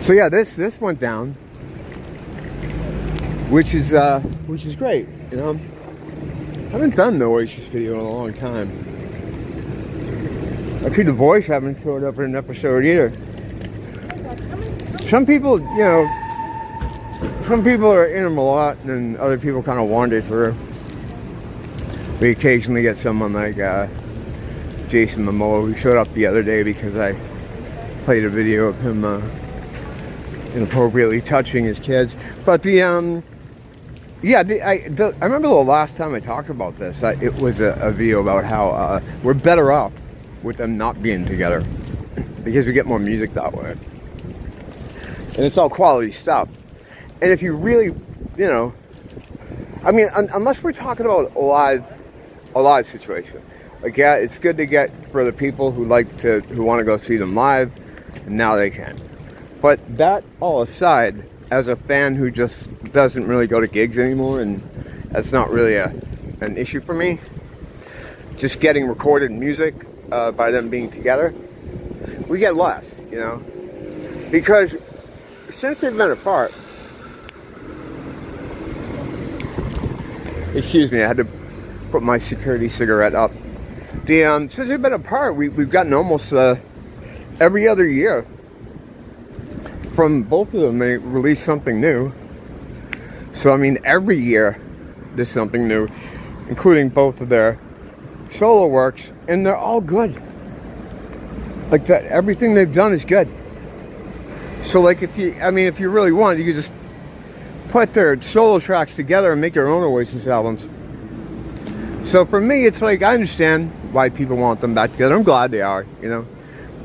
So yeah, this went down, which is great. You know, I haven't done an Oasis video in a long time. Actually, the voice haven't showed up in an episode either. Some people, you know, some people are in them a lot, and other people kind of wander through. We occasionally get someone like Jason Momoa, who showed up the other day because I played a video of him inappropriately touching his kids. But the yeah, I remember the last time I talked about this. It was a video about how we're better off with them not being together because we get more music that way, and it's all quality stuff. And if you really, you know, I mean, unless we're talking about a live situation, like, yeah, it's good to get for the people who want to go see them live, and now they can. But that all aside, as a fan who just doesn't really go to gigs anymore, and that's not really an issue for me, just getting recorded music by them being together, we get less, you know, because since they've been apart, excuse me, I had to put my security cigarette up. Since they've been apart, we've gotten almost every other year from both of them. They release something new. So I mean, every year there's something new, including both of their solo works, and they're all good. Like that, everything they've done is good. So like, if you really want, you could just put their solo tracks together and make your own Oasis albums. So for me, it's like, I understand why people want them back together. I'm glad they are, you know.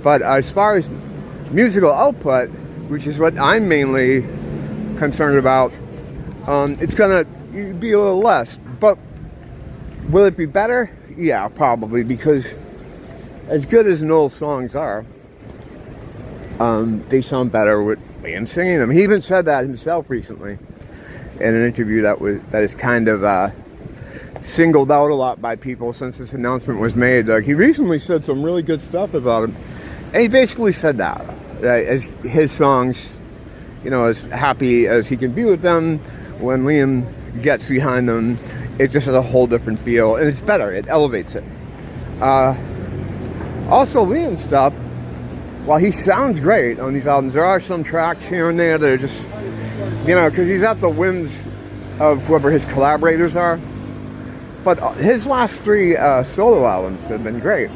But as far as musical output, which is what I'm mainly concerned about, it's gonna be a little less. But will it be better? Yeah, probably, because as good as Noel's songs are, they sound better with Liam singing them. He even said that himself recently in an interview that is kind of singled out a lot by people since this announcement was made. Like, he recently said some really good stuff about him, and he basically said that as his songs, you know, as happy as he can be with them, when Liam gets behind them, it just has a whole different feel, and it's better. It elevates it. Also, Liam's stuff, while he sounds great on these albums, there are some tracks here and there that are just, you know, because he's at the whims of whoever his collaborators are. But his last three solo albums have been great.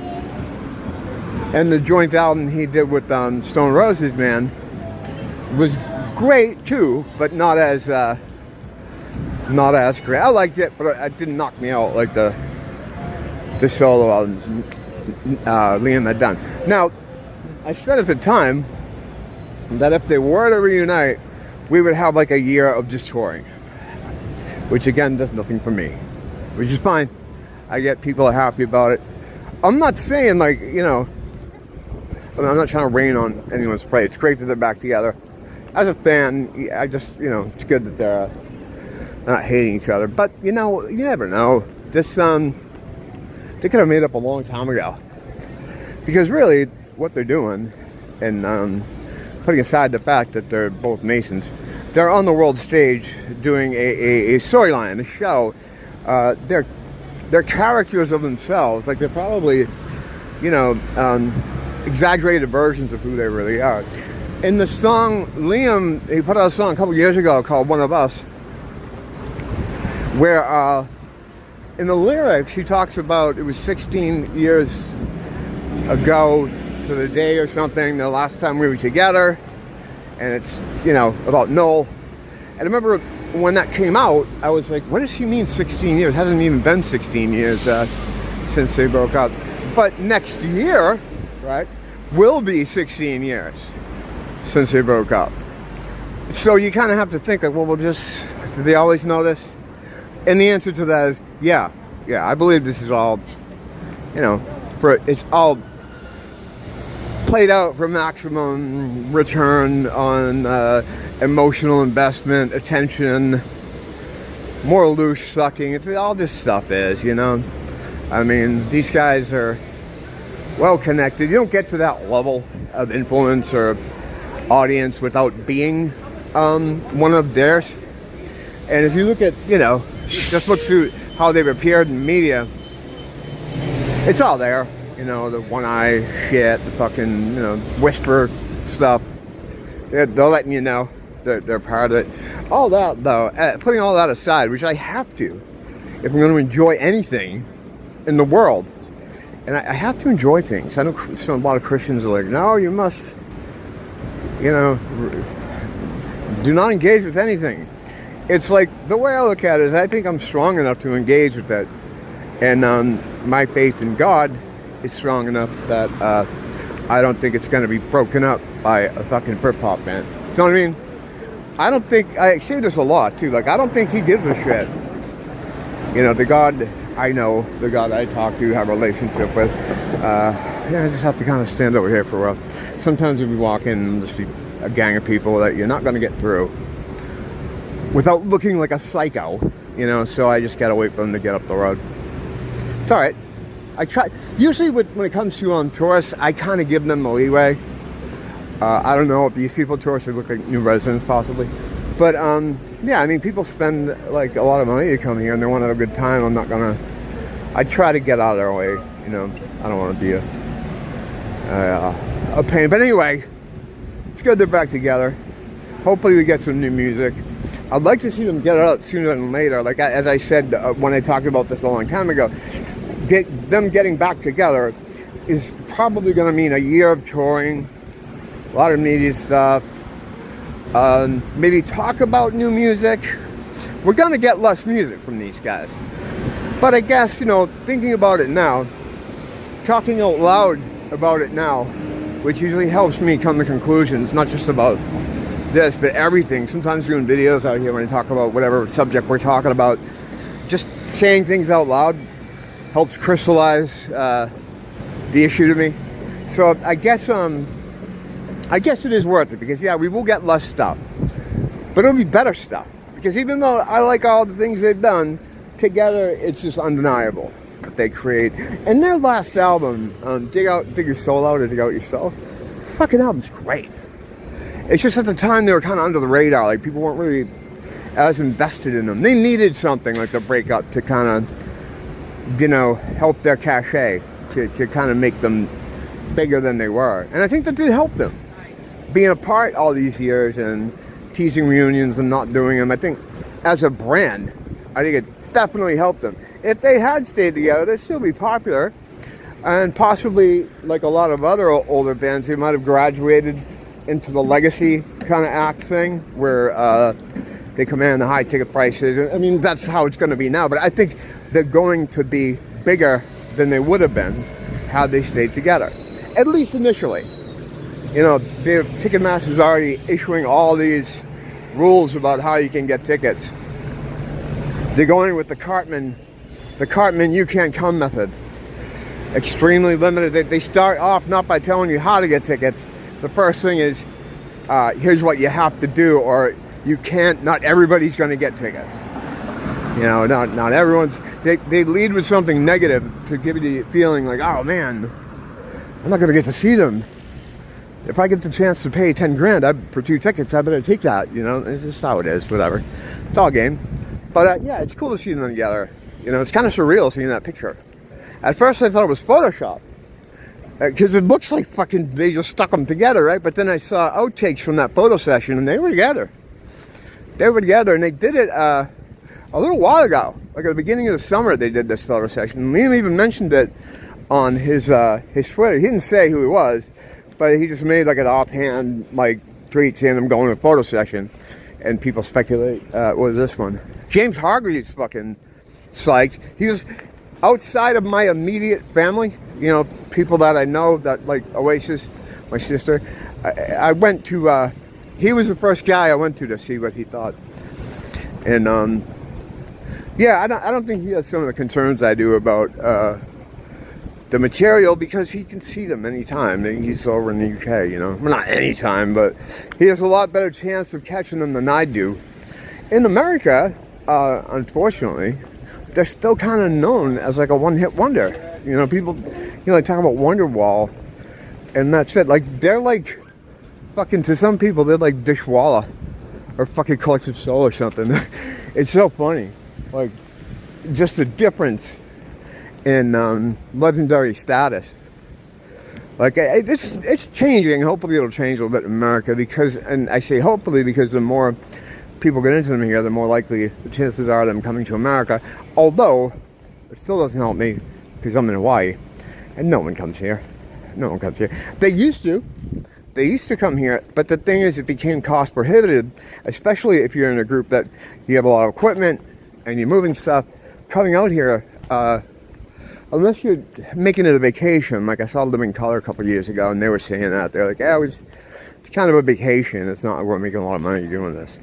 And the joint album he did with Stone Roses, man, was great too, but not as great. I liked it, but it didn't knock me out like the solo albums Liam had done. Now, I said at the time that if they were to reunite, we would have like a year of just touring, which again does nothing for me, which is fine. I get people are happy about it. I'm not saying, like, you know, I'm not trying to rain on anyone's parade. It's great that they're back together. As a fan, I just, you know, it's good that they're not hating each other. But, you know, you never know. This, they could have made up a long time ago. Because really, what they're doing, and putting aside the fact that they're both Masons, they're on the world stage doing a storyline, a show. They're characters of themselves. Like, they're probably, you know, exaggerated versions of who they really are. In the song, Liam, he put out a song a couple years ago called One of Us, where in the lyrics he talks about, it was 16 years ago to the day or something, the last time we were together, and it's, you know, about Noel. And I remember when that came out, I was like, what does she mean 16 years? It hasn't even been 16 years since they broke up. But next year, right, will be 16 years since they broke up. So you kind of have to think, like, well, do they always know this? And the answer to that is, yeah, I believe this is all, you know, it's all played out for maximum return on emotional investment, attention, more loose sucking. It's all this stuff is, you know. I mean, these guys are well connected. You don't get to that level of influence or audience without being one of theirs. And if you look at, just look through how they've appeared in media, it's all there. The one eye shit, the fucking, whisper stuff. They're letting you know that they're part of it. All that, though, putting all that aside, which I have to, if I'm going to enjoy anything in the world. And I have to enjoy things. I know a lot of Christians are like, no, you must, do not engage with anything. It's like, the way I look at it is I think I'm strong enough to engage with it. And my faith in God is strong enough that I don't think it's going to be broken up by a fucking Britpop band. You know what I mean? I say this a lot too, like I don't think he gives a shit. The God I know, the God I talk to, have a relationship with, I just have to kind of stand over here for a while. Sometimes if you walk in, there's just a gang of people that you're not going to get through without looking like a psycho, so I just gotta wait for them to get up the road. It's alright. I try, usually when it comes to tourists, I kind of give them the leeway. I don't know if these people, tourists, they look like new residents possibly. But, people spend like a lot of money to come here and they want to have a good time. I try to get out of their way, I don't want to be a pain. But anyway, it's good they're back together. Hopefully we get some new music. I'd like to see them get it out sooner than later. Like as I said when I talked about this a long time ago, them getting back together is probably going to mean a year of touring, a lot of media stuff, maybe talk about new music. We're going to get less music from these guys. But I guess, thinking about it now, talking out loud about it now, which usually helps me come to conclusions, not just about this, but everything. Sometimes doing videos out here when I talk about whatever subject we're talking about, just saying things out loud helps crystallize the issue to me. So I guess it is worth it, because we will get less stuff, but it'll be better stuff, because even though I like all the things they've done together, it's just undeniable that they create. And their last album, Dig Your Soul Out or Dig Out Yourself, fucking album's great. It's just at the time they were kind of under the radar, like people weren't really as invested in them. They needed something like the breakup to kind of, help their cachet, to kind of make them bigger than they were. And I think that did help them. Being apart all these years and teasing reunions and not doing them, I think as a brand, I think it definitely helped them. If they had stayed together, they'd still be popular. And possibly, like a lot of other older bands, they might have graduated into the legacy kind of act thing, where they command the high ticket prices. I mean, that's how it's going to be now. But I think they're going to be bigger than they would have been had they stayed together, at least initially. Ticketmaster's already issuing all these rules about how you can get tickets. They're going with the Cartman you can't come method. Extremely limited. They start off not by telling you how to get tickets. The first thing is, here's what you have to do, or you can't, not everybody's going to get tickets. Not everyone's, they lead with something negative to give you the feeling like, oh man, I'm not going to get to see them. If I get the chance to pay 10 grand for 2 tickets, I better take that, It's just how it is, whatever. It's all game. But it's cool to see them together. It's kind of surreal seeing that picture. At first I thought it was Photoshop, because it looks like fucking they just stuck them together, right? But then I saw outtakes from that photo session, and they were together. And they did it a little while ago, like at the beginning of the summer. They did this photo session. Liam even mentioned it on his Twitter. He didn't say who he was, but he just made like an offhand tweet saying I'm going to a photo session, and people speculate what was this one? James Hargreaves fucking psyched. He was outside of my immediate family, people that I know, that like Oasis, my sister. I went to, he was the first guy I went to see what he thought. And I don't think he has some of the concerns I do about the material, because he can see them anytime. He's over in the UK, Well, not anytime, but he has a lot better chance of catching them than I do. In America, unfortunately, they're still kind of known as like a one-hit wonder. People, talk about Wonderwall, and that's it. Like, they're like fucking, to some people, they're like Dishwalla or fucking Collective Soul or something. It's so funny. Like, just the difference in legendary status. Like, it's changing. Hopefully it'll change a little bit in America, because, and I say hopefully because the more people get into them here, the more likely the chances are of them coming to America. Although, it still doesn't help me, because I'm in Hawaii, and no one comes here. No one comes here. They used to. They used to come here, but the thing is, it became cost prohibitive, especially if you're in a group that you have a lot of equipment, and you're moving stuff. Coming out here, unless you're making it a vacation, like I saw Living Color a couple of years ago, and they were saying that. They're like, yeah, it's kind of a vacation. It's not like we're making a lot of money doing this.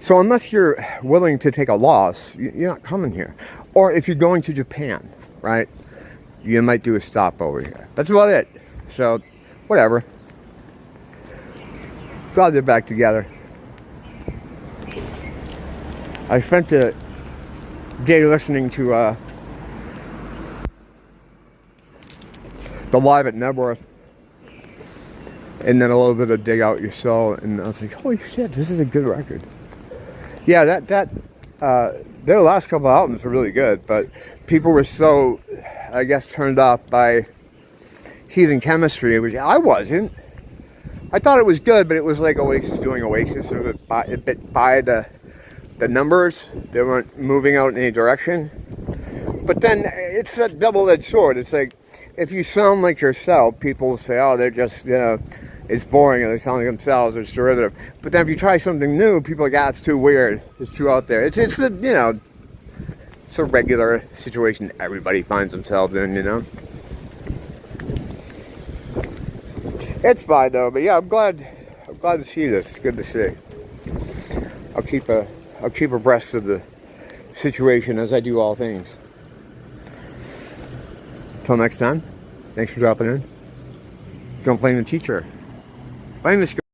So unless you're willing to take a loss, you're not coming here. Or if you're going to Japan, right, you might do a stop over here. That's about it. So, whatever. Glad they're back together. I spent a day listening to the Live at Nebworth, and then a little bit of Dig Out Your Soul, and I was like, holy shit, this is a good record. Yeah, their last couple albums were really good, but people were so, I guess, turned off by Heathen Chemistry, which I wasn't. I thought it was good, but it was like Oasis doing Oasis, sort of a bit by the numbers. They weren't moving out in any direction. But then it's a double-edged sword. It's like, if you sound like yourself, people will say, oh, they're just, you know, it's boring, and they sound like themselves, or it's derivative. But then if you try something new, people are like, ah, it's too weird, it's too out there. It's the, you know, it's a regular situation everybody finds themselves in, you know. It's fine though, but yeah, I'm glad to see this. It's good to see. I'll keep abreast of the situation as I do all things. Until next time, thanks for dropping in. Don't blame the teacher. Blame the school.